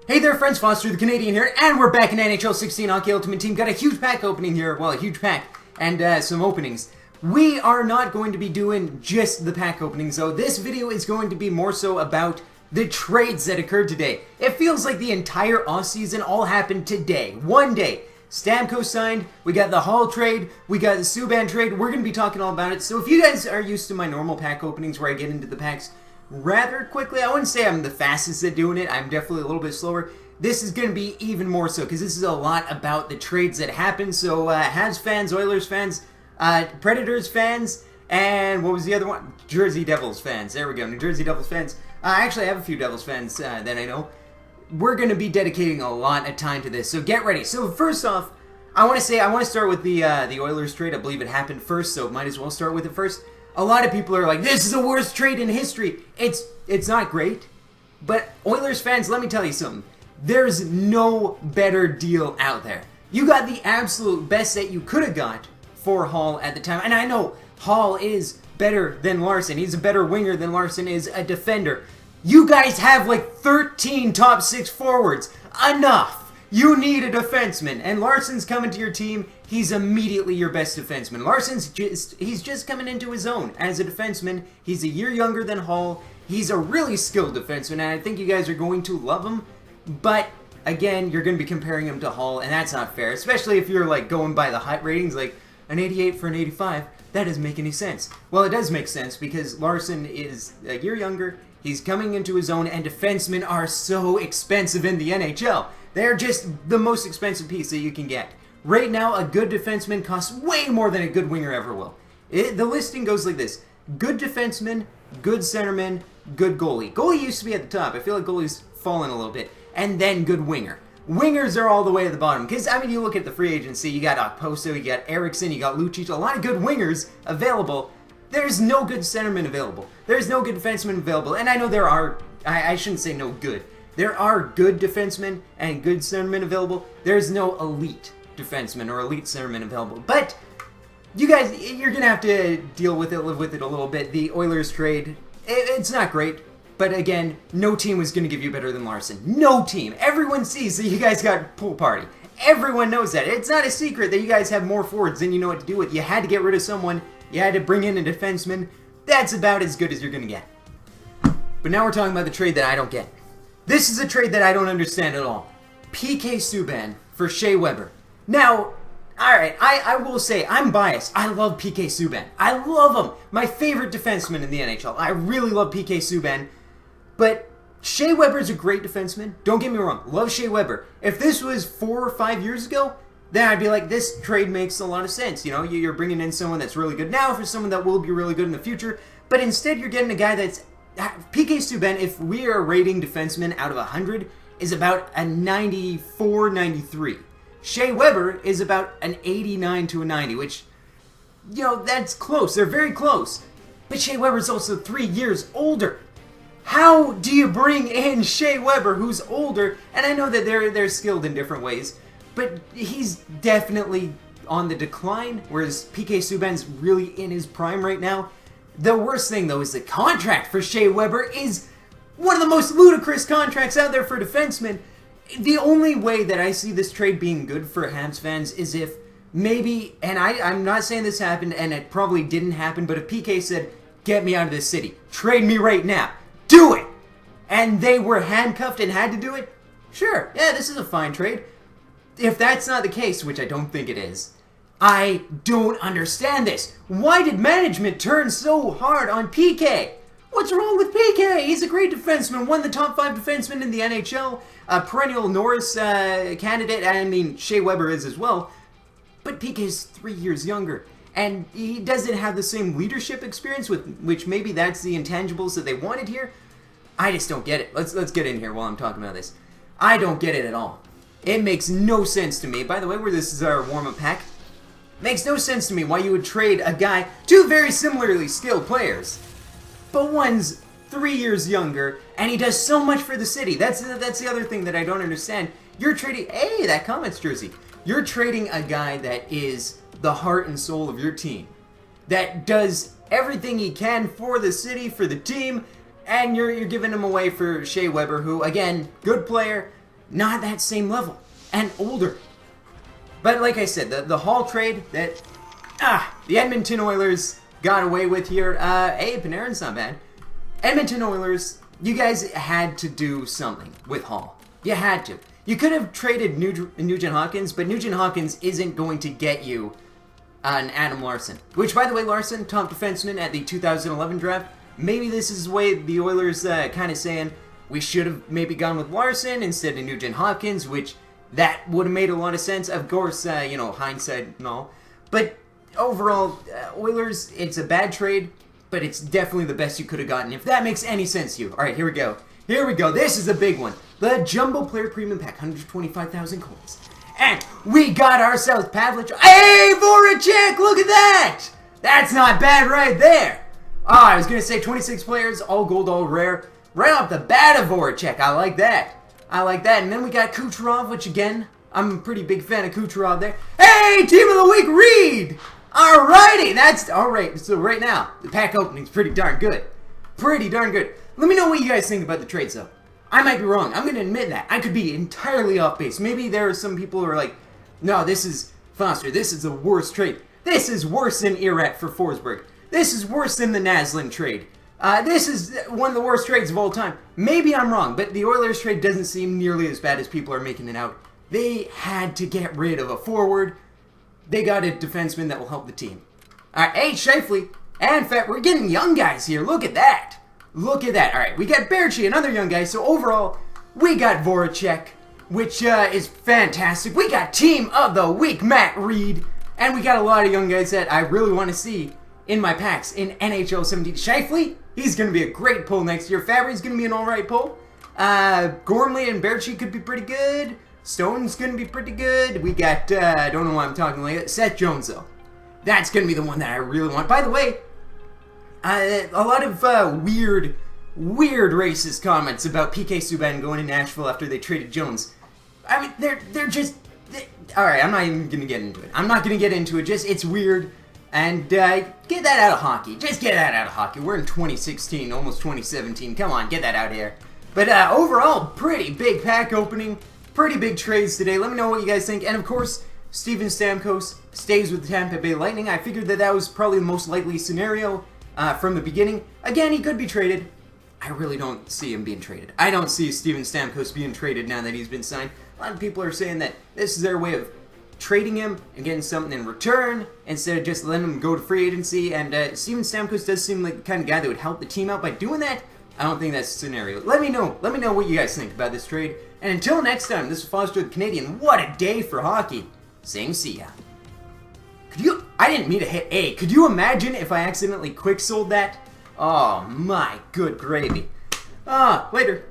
Hey there friends, Foster the Canadian here, and we're back in NHL 16 Hockey Ultimate Team. Got a huge pack opening here, well, a huge pack, and some openings. We are not going to be doing just the pack openings though. This video is going to be more so about the trades that occurred today. It feels like the entire offseason all happened today, one day. Stamkos signed, we got the Hall trade, we got the Subban trade, we're going to be talking all about it. So if you guys are used to my normal pack openings where I get into the packs rather quickly, I wouldn't say I'm the fastest at doing it, I'm definitely a little bit slower. This is going to be even more so because this is a lot about the trades that happened. So Habs fans, Oilers fans, Predators fans, and what was the other one? Jersey Devils fans. There we go, New Jersey Devils fans. Actually, I have a few Devils fans that I know. We're going to be dedicating a lot of time to this, so get ready. So first off, I want to start with the Oilers trade. I believe it happened first, so might as well start with it first. A lot of people are like, this is the worst trade in history. It's not great, but Oilers fans, let me tell you something. There's no better deal out there. You got the absolute best that you could have got for Hall at the time, and I know Hall is better than Larsson. He's a better winger than Larsson is a defender. You guys have like 13 top 6 forwards. Enough! You need a defenseman, and Larsson's coming to your team. He's immediately your best defenseman. He's just coming into his own as a defenseman. He's a year younger than Hall. He's a really skilled defenseman, and I think you guys are going to love him. But again, you're going to be comparing him to Hall, and that's not fair, especially if you're like going by the hot ratings, like an 88 for an 85. That doesn't make any sense. Well, it does make sense because Larsson is a year younger. He's coming into his own, and defensemen are so expensive in the NHL. They're just the most expensive piece that you can get. Right now, a good defenseman costs way more than a good winger ever will. The listing goes like this. Good defenseman, good centerman, good goalie. Goalie used to be at the top. I feel like goalie's fallen a little bit. And then good winger. Wingers are all the way at the bottom. Because, I mean, you look at the free agency, you got Okposo, you got Eriksson, you got Lucic, a lot of good wingers available. There's no good centerman available. There's no good defenseman available. And I know there are, I shouldn't say no good. There are good defensemen and good centermen available. There's no elite defenseman or elite centerman available. But you guys, you're going to have to deal with it, live with it a little bit. The Oilers trade, it's not great. But again, no team was going to give you better than Larsson. No team. Everyone sees that you guys got pool party. Everyone knows that. It's not a secret that you guys have more forwards than you know what to do with. You had to get rid of someone. You had to bring in a defenseman. That's about as good as you're going to get. But now we're talking about the trade that I don't get. This is a trade that I don't understand at all. PK Subban for Shea Weber. Now, alright, I will say, I'm biased. I love PK Subban. I love him. My favorite defenseman in the NHL. I really love PK Subban. But Shea Weber's a great defenseman. Don't get me wrong. Love Shea Weber. If this was 4 or 5 years ago, then I'd be like, this trade makes a lot of sense. You know, you're bringing in someone that's really good now for someone that will be really good in the future. But instead, you're getting a guy that's... PK Subban, if we are rating defensemen out of 100, is about a 94, 93. Shea Weber is about an 89 to a 90, which, you know, that's close. They're very close. But Shea Weber's also 3 years older. How do you bring in Shea Weber, who's older, and I know that they're skilled in different ways, but he's definitely on the decline, whereas PK Subban's really in his prime right now. The worst thing, though, is the contract for Shea Weber is one of the most ludicrous contracts out there for defensemen. The only way that I see this trade being good for Habs fans is if maybe, and I'm not saying this happened, and it probably didn't happen, but if PK said, get me out of this city, trade me right now, do it! And they were handcuffed and had to do it? Sure, yeah, this is a fine trade. If that's not the case, which I don't think it is, I don't understand this. Why did management turn so hard on PK? What's wrong with PK? He's a great defenseman, one of the top 5 defensemen in the NHL, a perennial Norris candidate, I mean, Shea Weber is as well, but PK's 3 years younger. And he doesn't have the same leadership experience, which maybe that's the intangibles that they wanted here. I just don't get it. Let's get in here while I'm talking about this. I don't get it at all. It makes no sense to me. By the way, where this is our warm-up pack, makes no sense to me why you would trade a guy, 2 very similarly skilled players, but one's 3 years younger, and he does so much for the city. That's the other thing that I don't understand. You're trading, hey, that Comets jersey. You're trading a guy that is the heart and soul of your team, that does everything he can for the city, for the team, and you're giving him away for Shea Weber, who, again, good player, not that same level, and older. But like I said, the Hall trade that the Edmonton Oilers got away with here, hey, Panarin's not bad. Edmonton Oilers, you guys had to do something with Hall. You had to. You could have traded Nugent Hopkins, but Nugent Hopkins isn't going to get you an Adam Larsson. Which, by the way, Larsson, top defenseman at the 2011 draft. Maybe this is the way the Oilers kind of saying, we should have maybe gone with Larsson instead of Nugent Hopkins, which that would have made a lot of sense. Of course, hindsight and all. But overall, Oilers, it's a bad trade, but it's definitely the best you could have gotten, if that makes any sense to you. All right, here we go. Here we go. This is a big one. The Jumbo Player Premium Pack, 125,000 coins. And we got ourselves Pavlich. Hey, Voracek, look at that! That's not bad right there. I was going to say 26 players, all gold, all rare. Right off the bat of Voracek. I like that. I like that. And then we got Kucherov, which again, I'm a pretty big fan of Kucherov there. Hey, Team of the Week, Reed! Alrighty, that's alright. So right now, the pack opening's pretty darn good. Pretty darn good. Let me know what you guys think about the trades, though. I might be wrong. I'm going to admit that. I could be entirely off base. Maybe there are some people who are like, no, this is Foster. This is the worst trade. This is worse than Irat for Forsberg. This is worse than the Naslin trade. This is one of the worst trades of all time. Maybe I'm wrong, but the Oilers trade doesn't seem nearly as bad as people are making it out. They had to get rid of a forward. They got a defenseman that will help the team. All right, hey, Shifley and Fett, we're getting young guys here. Look at that. Look at that. All right, we got Berchi, another young guy. So overall, we got Voracek, which is fantastic. We got Team of the Week, Matt Reed. And we got a lot of young guys that I really want to see in my packs in NHL 17. Shifley, he's going to be a great pull next year. Fabry's going to be an all right pull. Gormley and Berchi could be pretty good. Stone's going to be pretty good. We got, I don't know why I'm talking like that, Seth Jones, though. That's going to be the one that I really want. By the way, a lot of weird racist comments about PK Subban going to Nashville after they traded Jones. I mean, they're just... Alright, I'm not even going to get into it. I'm not going to get into it. Just, it's weird. And get that out of hockey. Just get that out of hockey. We're in 2016, almost 2017. Come on, get that out of here. But overall, pretty big pack opening. Pretty big trades today. Let me know what you guys think. And of course, Steven Stamkos stays with the Tampa Bay Lightning. I figured that was probably the most likely scenario from the beginning. Again, he could be traded. I really don't see him being traded. I don't see Steven Stamkos being traded now that he's been signed. A lot of people are saying that this is their way of trading him and getting something in return instead of just letting him go to free agency. And Steven Stamkos does seem like the kind of guy that would help the team out by doing that. I don't think that's the scenario. Let me know what you guys think about this trade. And until next time, this is Foster the Canadian. What a day for hockey. Saying see ya. I didn't mean to hit A. Could you imagine if I accidentally quick sold that? Oh my good gravy. Later.